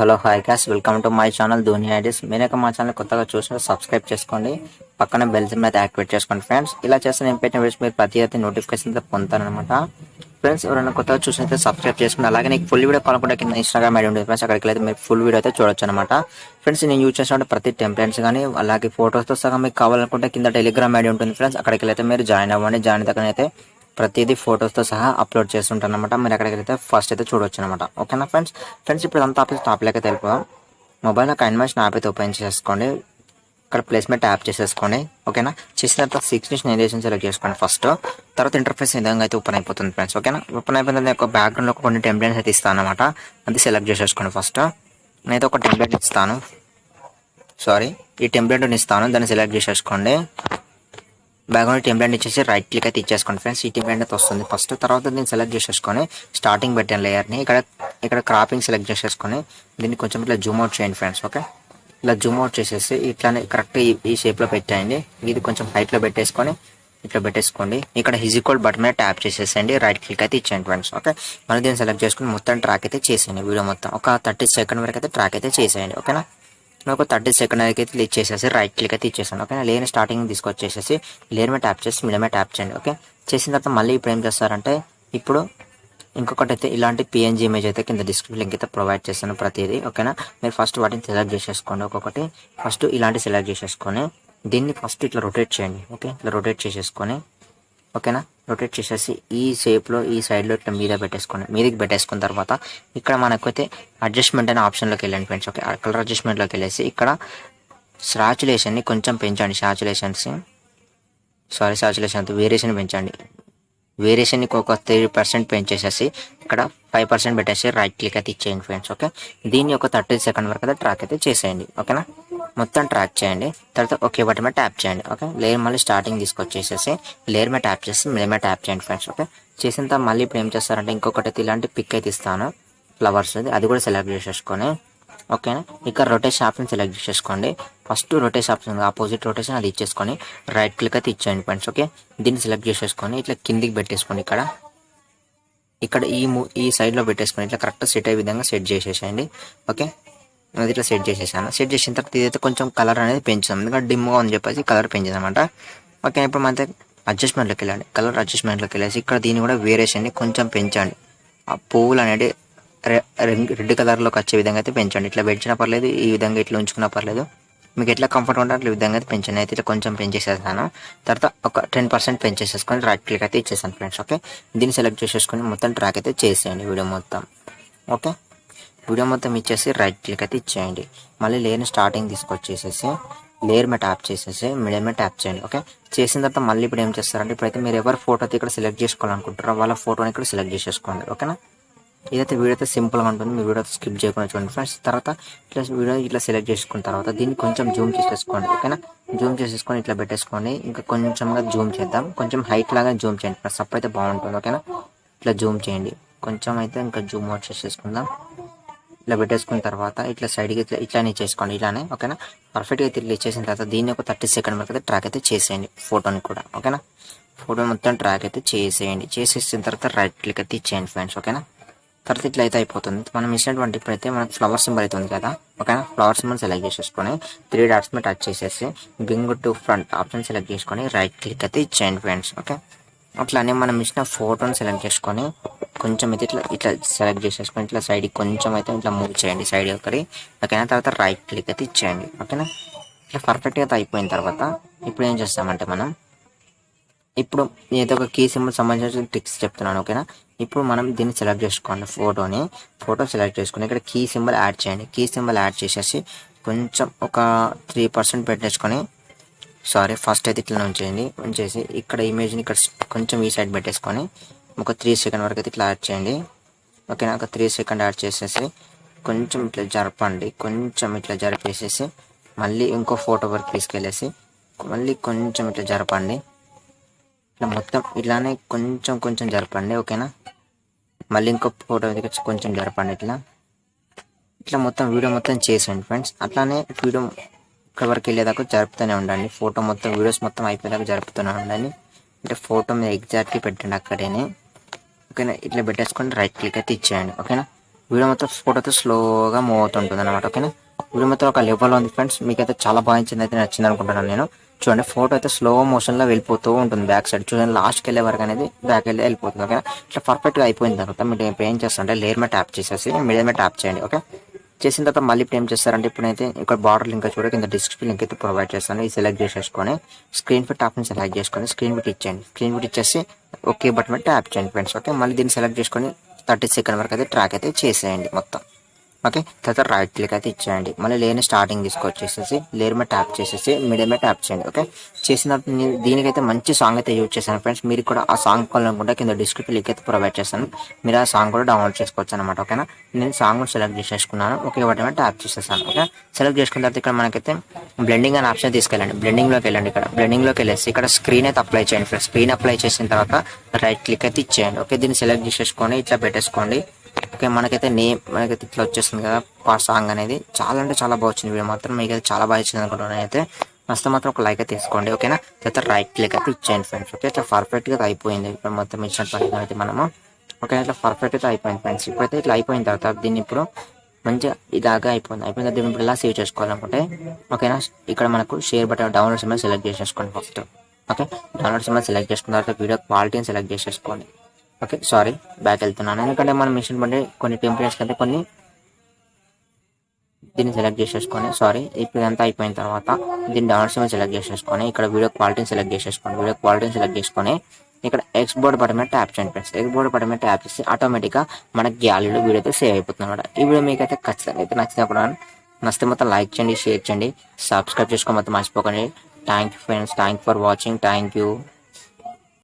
Hello hi guys, welcome to my channel Duniya ideas. మీరేక మా channel కొత్తగా చూసిన subscribe చేసుకోండి, పక్కన బెల్ సింబల్ అయితే యాక్టివేట్ చేసుకోండి ఫ్రెండ్స్. ఇలా చేస్తే నేను పెట్టిన వీడియోస్ మీరు ప్రతి అయితే నోటిఫికేషన్ పొందుతారనమాట ఫ్రెండ్స్. ఎవరైనా కొత్తగా చూసినైతే సబ్స్క్రైబ్ చేసుకుని, అలాగే నీకు ఫుల్ వీడియో కావాలనుకుంటే కింద ఇన్స్టాగ్రామ్ ఐడి ఉంటుంది ఫ్రెండ్స్, అక్కడికి అయితే మీరు ఫుల్ వీడియో అయితే చూడొచ్చు అనమాట ఫ్రెండ్స్. నేను యూజ్ చేసిన ప్రతి టెంప్లెట్స్ కానీ అలాగే ఫోటోస్తో సహా మీకు కావాలనుకుంటే కింద టెలిగ్రామ్ ఐడి ఉంటుంది ఫ్రెండ్స్, అక్కడికి అయితే మీరు జాయిన్ అవ్వండి. జాయిన్ దగ్గర అయితే ప్రతిదీ ఫోటోస్తో సహా అప్లోడ్ చేస్తుంటాను అనమాట. మీరు ఎక్కడికైతే ఫస్ట్ అయితే చూడొచ్చు అనమాట. ఓకేనా ఫ్రెండ్స్. ఫ్రెండ్స్ అంతా టాప్లోకి అయితే వెళ్ళిపోదాం. మొబైల్లో కైన్మాస్టర్ యాప్ అయితే ఓపెన్ చేసుకోండి. ఇక్కడ ప్లేస్మెంట్ యాప్ చేసేసుకోండి. ఓకేనా. చేసిన తర్వాత 6 నేరేషన్ సెలెక్ట్ చేసుకోండి ఫస్ట్. తర్వాత ఇంటర్ఫేస్ విధంగా అయితే ఓపెన్ అయిపోతుంది ఫ్రెండ్స్. ఓకేనా. ఓపెన్ అయిపోయిన తర్వాత బ్యాక్గ్రౌండ్లో కొన్ని టెంప్లెట్స్ అయితే ఇస్తాను అనమాట. అది సెలెక్ట్ చేసేసుకోండి ఫస్ట్. నేనైతే ఒక టెంప్లెట్ ఇస్తాను, ఈ టెంప్లెట్ని ఇస్తాను, దాన్ని సెలెక్ట్ చేసేసుకోండి. బ్యాక్గ్రౌండ్ టెంప్లెట్ ఇచ్చేసి రైట్ క్లిక్ అయితే ఇచ్చేసుకోండి ఫ్రెండ్స్. ఈ టెంప్లెట్ అయితే వస్తుంది ఫస్ట్. తర్వాత దీన్ని సెలెక్ట్ చేసేసుకొని స్టార్టింగ్ పెట్టిన లేయర్ని ఇక్కడ క్రాపింగ్ సెలెక్ట్ చేసేసుకొని దీన్ని కొంచెం ఇట్లా జూమ్ అవుట్ చేయండి ఫ్రెండ్స్. ఓకే, ఇలా జూమ్ అవుట్ చేసేసి ఇట్లానే కరెక్ట్ ఈ షేప్లో పెట్టేయండి. ఇది కొంచెం హైట్లో పెట్టేసుకొని ఇట్లా పెట్టేసుకోండి. ఇక్కడ ఈక్వల్ బటన్ మీద ట్యాప్ చేసేసండి, రైట్ క్లిక్ అయితే ఇచ్చేయండి ఫ్రెండ్స్. ఓకే, మళ్ళీ దీన్ని సెలెక్ట్ చేసుకుని మొత్తం ట్రాక్ అయితే చేసేయండి. వీడియో మొత్తం ఒక 30 సెకండ్ వరకు అయితే ట్రాక్ అయితే చేసేయండి. ఓకేనా. నాకు 30 సెకండ్ అయితే క్లిక్ చేసేసి రైట్ క్లిక్ అయితే ఇచ్చేసాను. ఓకే, లేని స్టార్టింగ్ తీసుకొచ్చేసేసి లేయర్ మీద ట్యాప్ చేసి మిడిల్ మీద ట్యాప్ చేయండి. ఓకే, చేసిన తర్వాత మళ్ళీ ఇప్పుడు ఏం చేస్తారంటే ఇప్పుడు ఇంకొకటి అయితే ఇలాంటి పిఎన్జీ ఇమేజ్ అయితే కింద డిస్క్రిప్షన్ లింక్ అయితే ప్రొవైడ్ చేస్తాను ప్రతిదీ. ఓకేనా. మీరు ఫస్ట్ వాటిని సెలెక్ట్ చేసేసుకోండి. ఒక్కొక్కటి ఫస్ట్ ఇలాంటి సెలెక్ట్ చేసేసుకొని దీన్ని ఫస్ట్ ఇట్లా రొటేట్ చేయండి. ఓకే, ఇట్లా రొటేట్ చేసేసుకొని ఓకేనా, రొటేట్ చేసేసి ఈ షేప్లో ఈ సైడ్లో ఇట్లా మీదకి పెట్టేసుకున్న తర్వాత ఇక్కడ మనకైతే అడ్జస్ట్మెంట్ అనే ఆప్షన్లోకి వెళ్ళండి ఫ్రెండ్స్. ఓకే, కలర్ అడ్జస్ట్మెంట్లోకి వెళ్ళేసి ఇక్కడ సాచురేషన్ని కొంచెం పెంచండి. సాచురేషన్ వేరియేషన్ పెంచండి. వేరియేషన్ని ఒక 3% పెంచేసేసి ఇక్కడ 5% పెట్టేసి రైట్ క్లిక్ అయితే ఇచ్చేయండి ఫ్రెండ్స్. ఓకే, దీన్ని ఒక 30 సెకండ్ వరకు అయితే ట్రాక్ అయితే చేసేయండి. ఓకేనా, మొత్తం ట్రాక్ చేయండి. తర్వాత ఓకే బటన్ మీద ట్యాప్ చేయండి. ఓకే, లేయర్ మళ్ళీ స్టార్టింగ్ తీసుకొచ్చేసేసి లేయర్ మీద ట్యాప్ చేసి మిడిల్ మీద ట్యాప్ చేయండి ఫ్రెండ్స్. ఓకే, చేసిన తర్వాత మళ్ళీ ఇప్పుడు ఏం చేస్తారంటే ఇంకొకటి అయితే ఇలాంటి పిక్ అయితే ఇస్తాను ఫ్లవర్స్, అది కూడా సెలెక్ట్ చేసేసుకొని ఓకేనా. ఇక్కడ రొటేషన్ ఆప్షన్ సెలెక్ట్ చేసేసుకోండి. First rotation option opposite rotation అది ఇచ్చేసుకొని రైట్ క్లిక్ అయితే ఇచ్చేయండి ఫ్రెండ్స్. ఓకే, దీన్ని సెలెక్ట్ చేసేసుకొని ఇట్లా కిందికి పెట్టేసుకోండి. ఇక్కడ ఈ సైడ్లో పెట్టేసుకొని ఇట్లా కరెక్ట్ సెట్ అయ్యే విధంగా సెట్ చేసేసేయండి. ఓకే, అది ఇట్లా సెట్ చేసేసాను. సెట్ చేసిన తర్వాత ఇదైతే కొంచెం కలర్ అనేది పెంచాం, ఎందుకంటే డిమ్గా అని చెప్పేసి కలర్ పెంచింది అనమాట. ఓకే, ఇప్పుడు మనకి అడ్జస్ట్మెంట్లోకి వెళ్ళండి. కలర్ అడ్జస్ట్మెంట్లోకి వెళ్ళేసి ఇక్కడ దీన్ని కూడా వేరియేషన్ని కొంచెం పెంచండి. ఆ పువ్వులు అనేది రెడ్ కలర్లోకి వచ్చే విధంగా అయితే పెంచండి. ఇట్లా పెంచినా పర్లేదు, ఈ విధంగా ఇట్లా ఉంచుకున్నా పర్లేదు, మీకు ఎట్లా కంఫర్ట్ ఉంటే అట్లా విధంగా అయితే పెంచండి. అయితే ఇట్లా కొంచెం పెంచేసేసాను. తర్వాత ఒక 10% పెంచేసేసుకొని రైట్ క్లిక్ అయితే ఇచ్చేసాను ఫ్రెండ్స్. ఓకే, దీన్ని సెలెక్ట్ చేసేసుకొని మొత్తం ట్రాక్ అయితే చేసేయండి వీడియో మొత్తం. ఓకే, వీడియో మొత్తం ఇచ్చేసి రైట్ క్లిక్ అయితే ఇచ్చేయండి. మళ్ళీ లేయర్ని స్టార్టింగ్ తీసుకొచ్చేసేసి లేయర్ మీద ట్యాప్ చేసేసి మిడిల్ మీద ట్యాప్ చేయండి. ఓకే, చేసిన తర్వాత మళ్ళీ ఇప్పుడు ఏం చేస్తారంటే ఇప్పుడైతే మీరు ఎవరి ఫోటో అయితే ఇక్కడ సెలెక్ట్ చేసుకోవాలనుకుంటారో వాళ్ళ ఫోటోని ఇక్కడ సెలెక్ట్ చేసేసుకోండి. ఓకేనా, ఇదైతే వీడియో అయితే సింపుల్గా ఉంటుంది. మీ వీడియో స్కిప్ చేయకుండా చూడండి ఫ్రెండ్స్. తర్వాత ఇట్లా వీడియో ఇట్లా సెలెక్ట్ చేసుకున్న తర్వాత దీన్ని కొంచెం జూమ్ చేసేసుకోండి. ఓకేనా, జూమ్ చేసేసుకొని ఇట్లా పెట్టేసుకోండి. ఇంకా కొంచెంగా జూమ్ చేద్దాం, కొంచెం హైట్ లాగా జూమ్ చేయండి ఫ్రెండ్స్, అప్పుడు అయితే బాగుంటుంది. ఓకేనా, ఇట్లా జూమ్ చేయండి కొంచెం, అయితే ఇంకా జూమ్ అవుట్ చేసేసుకుందాం. ఇట్లా పెట్టేసుకున్న తర్వాత ఇట్లా సైడ్కి ఇట్లానే చేసుకోండి, ఇలానే. ఓకేనా, పర్ఫెక్ట్గా అయితే ఇట్లా ఇచ్చేసిన తర్వాత దీన్ని ఒక 30 సెకండ్ వరకు అయితే ట్రాక్ అయితే చేసేయండి ఫోటోని కూడా. ఓకేనా, ఫోటో మొత్తం ట్రాక్ అయితే చేసేయండి. చేసేసిన తర్వాత రైట్ క్లిక్ అయితే ఇచ్చేయండి ఫ్రెండ్స్. ఓకేనా, తర్వాత ఇట్లా అయితే అయిపోతుంది. మనం ఇచ్చినటువంటి ఇప్పుడైతే మనకు ఫ్లవర్ సింబల్ అయితే ఉంది కదా. ఓకేనా, ఫ్లవర్ సింబల్ సెలెక్ట్ చేసేసుకొని 3 డాట్స్ మీద టచ్ చేసేసి bring to front option select చేసుకొని రైట్ క్లిక్ అయితే ఇచ్చేయండి ఫ్రెండ్స్. ఓకే, అట్లానే మనం ఇచ్చిన ఫోటోని సెలెక్ట్ చేసుకొని కొంచెం అయితే ఇట్లా సెలెక్ట్ చేసేసుకొని ఇట్లా సైడ్కి కొంచెం అయితే ఇట్లా మూవ్ చేయండి సైడ్ ఒకరి. ఓకేనా, తర్వాత రైట్ క్లిక్ అయితే ఇచ్చేయండి. ఓకేనా, ఇట్లా పర్ఫెక్ట్గా అయితే అయిపోయిన తర్వాత ఇప్పుడు ఏం చేస్తామంటే మనం ఇప్పుడు ఏదో ఒక కీ సింబల్ సంబంధించిన ట్రిక్స్ చెప్తున్నాను. ఓకేనా, ఇప్పుడు మనం దీన్ని సెలెక్ట్ చేసుకోండి. ఫోటో సెలెక్ట్ చేసుకుని ఇక్కడ కీ సింబల్ యాడ్ చేయండి. కీ సింబల్ యాడ్ చేసేసి కొంచెం ఒక 3% పెట్టేసుకొని ఫస్ట్ అయితే ఇట్లా ఉంచేసి ఇక్కడ ఇమేజ్ని ఇక్కడ కొంచెం ఈ సైడ్ పెట్టేసుకొని ఒక 3 సెకండ్ వరకు అయితే ఇట్లా యాడ్ చేయండి. ఓకేనా, ఒక 3 సెకండ్ యాడ్ చేసేసి కొంచెం ఇట్లా జరపండి. కొంచెం ఇట్లా జరిపేసేసి మళ్ళీ ఇంకో ఫోటో వరకు తీసుకెళ్ళేసి మళ్ళీ కొంచెం ఇట్లా జరపండి. ఇట్లా మొత్తం ఇట్లానే కొంచెం జరపండి. ఓకేనా, మళ్ళీ ఇంకో ఫోటో కొంచెం జరపండి. ఇట్లా మొత్తం వీడియో మొత్తం చేసేయండి ఫ్రెండ్స్. అట్లానే వీడియో ఇక్కడ వరకు వెళ్ళేదాకా జరుపుతూనే ఉండండి. ఫోటో మొత్తం వీడియోస్ మొత్తం అయిపోయేదాకా జరుపుతూనే ఉండండి. అంటే ఫోటో మీద ఎగ్జాక్ట్గా పెట్టండి అక్కడేనే. ఓకేనా, ఇట్లా పెట్టేసుకొని రైట్ క్లిక్ అయితే ఇచ్చేయండి. ఓకేనా, వీడియో మొత్తం ఫోటోతో స్లోగా మూవ్ అవుతుంటుంది అనమాట. ఓకేనా, వీడియో మొత్తం ఒక లెవెల్లో ఉంది ఫ్రెండ్స్. మీకైతే చాలా బాగా అయితే నచ్చింది అనుకుంటున్నాను నేను. చూడండి, ఫోటో అయితే స్లో మోషన్లో వెళ్ళిపోతూ ఉంటుంది బ్యాక్ సైడ్. చూడండి, లాస్ట్కి వెళ్ళే వరకు అనేది బ్యాక్ వెళ్ళిపోతుంది. ఓకేనా, ఇట్లా పర్ఫెక్ట్గా అయిపోయిన తర్వాత మీరు ఇప్పుడు ఏం చేస్తారంటే లేయర్ మీద ట్యాప్ చేసేసి మీడియం మీద ట్యాప్ చేయండి. ఓకే, చేసిన తర్వాత మళ్ళీ ఇప్పుడు ఏం చేస్తారంటే ఇప్పుడైతే ఇక్కడ బార్డర్ లింక్ చూడ కింద డిస్క్రిప్షన్ లింక్ అయితే ప్రొవైడ్ చేస్తాను. ఇది సెలెక్ట్ చేసేసుకొని స్క్రీన్ ఫిట్ ఆప్షన్ సెలెక్ట్ చేసుకొని స్క్రీన్ ఫిట్ ఇచ్చేయండి. స్క్రీన్ ఫిట్ ఇచ్చేసి ఓకే బటన్ మీద ట్యాప్ చేయండి ఫ్రెండ్స్. ఓకే, మళ్ళీ దీన్ని సెలెక్ట్ చేసుకొని 30 సెకండ్ వరకు అయితే ట్రాక్ అయితే చేసేయండి మొత్తం. ఓకే, తర్వాత రైట్ క్లిక్ అయితే ఇచ్చేయండి. మళ్ళీ లేని స్టార్టింగ్ తీసుకొచ్చేసేసి లేయర్ మీద ట్యాప్ చేసేసి మీడియం మీద ట్యాప్ చేయండి. ఓకే, చేసిన దీనికైతే మంచి సాంగ్ అయితే యూజ్ చేశాను ఫ్రెండ్స్. మీరు కూడా ఆ సాంగ్ కావాలనుకుంటే కింద డిస్క్రిప్షన్ లింక్ అయితే ప్రొవైడ్ చేస్తాను. మీరు ఆ సాంగ్ కూడా డౌన్లోడ్ చేసుకోవచ్చు అనమాట. ఓకేనా, నేను సాంగ్ సెలెక్ట్ చేసేసుకున్నాను. ఓకే వాటి మీద ట్యాప్ చేసేసాను. ఓకే, సెలెక్ట్ చేసుకున్న తర్వాత ఇక్కడ మనకైతే బ్లెండింగ్ అనే ఆప్షన్ తీసుకెళ్ళండి. బ్లెండింగ్లోకి వెళ్ళండి. ఇక్కడ బ్లెండింగ్లోకి వెళ్ళేసి ఇక్కడ స్క్రీన్ అయితే అప్లై చేయండి ఫ్రెండ్స్. స్క్రీన్ అప్లై చేసిన తర్వాత రైట్ క్లిక్ అయితే ఇచ్చేయండి. ఓకే, దీన్ని సెలెక్ట్ చేసేసుకొని ఇట్లా పెట్టేసుకోండి. ఓకే, మనకైతే మనకైతే ఇట్లా వచ్చేస్తుంది కదా ఆ సాంగ్ అనేది. చాలా అంటే చాలా బాగా వచ్చింది వీడియో మాత్రం. మీకు అయితే చాలా బాగా వచ్చింది అనుకుంటున్నాను. అయితే మస్తు మాత్రం ఒక లైక్ అయితే తీసుకోండి. ఓకేనా, తర్వాత రైట్ క్లిక్ అయితే ఇచ్చేయండి ఫ్రెండ్స్. ఓకే, ఇట్లా పర్ఫెక్ట్గా అయిపోయింది ఇప్పుడు మొత్తం ఇచ్చిన పని అయితే మనము. ఓకే, ఇట్లా పర్ఫెక్ట్ అయితే అయిపోయింది ఫ్రెండ్స్. ఇప్పుడైతే ఇట్లా అయిపోయిన తర్వాత దీన్ని ఇప్పుడు మంచిగా ఇలాగా అయిపోయింది. అయిపోయిన తర్వాత దీన్ని ఇప్పుడు ఇలా సేవ్ చేసుకోవాలనుకుంటే ఓకేనా, ఇక్కడ మనకు షేర్ బటన్ డౌన్లోడ్ సిమ్మని సెలెక్ట్ చేసేసుకోండి ఫస్ట్. ఓకే, డౌన్లోడ్ సిమ్మని సెలెక్ట్ చేసుకున్న తర్వాత వీడియో క్వాలిటీని సెలెక్ట్ చేసేసుకోండి. ఓకే, సారీ బ్యాక్ వెళ్తున్నాను ఎందుకంటే మన మిషన్ బట్టి కొన్ని టెంప్లెట్స్ కంటే కొన్ని దీన్ని సెలెక్ట్ చేసేసుకొని ఇప్పుడు ఇదంతా అయిపోయిన తర్వాత దీన్ని డౌన్లోడ్ సెలెక్ట్ చేసేసుకొని ఇక్కడ వీడియో క్వాలిటీని సెలెక్ట్ చేసేసుకోండి. వీడియో క్వాలిటీని సెలెక్ట్ చేసుకొని ఇక్కడ ఎక్స్పోర్ట్ బటన్ మీద ట్యాప్ చేయండి ఫ్రెండ్స్. ఎక్స్పోర్ట్ బటన్ మీద ట్యాప్ చేసి ఆటోమేటిక్గా మనకి గ్యాలరీలో వీడియో అయితే సేవ్ అయిపోతుంది అనమాట. ఈ వీడియో మీకు అయితే ఖచ్చితంగా అయితే నచ్చినప్పుడు నచ్చితే మొత్తం లైక్ చేయండి, షేర్ చేయండి, సబ్స్క్రైబ్ చేసుకో మొత్తం మర్చిపోకండి. Thank you friends, thank for watching, thank you.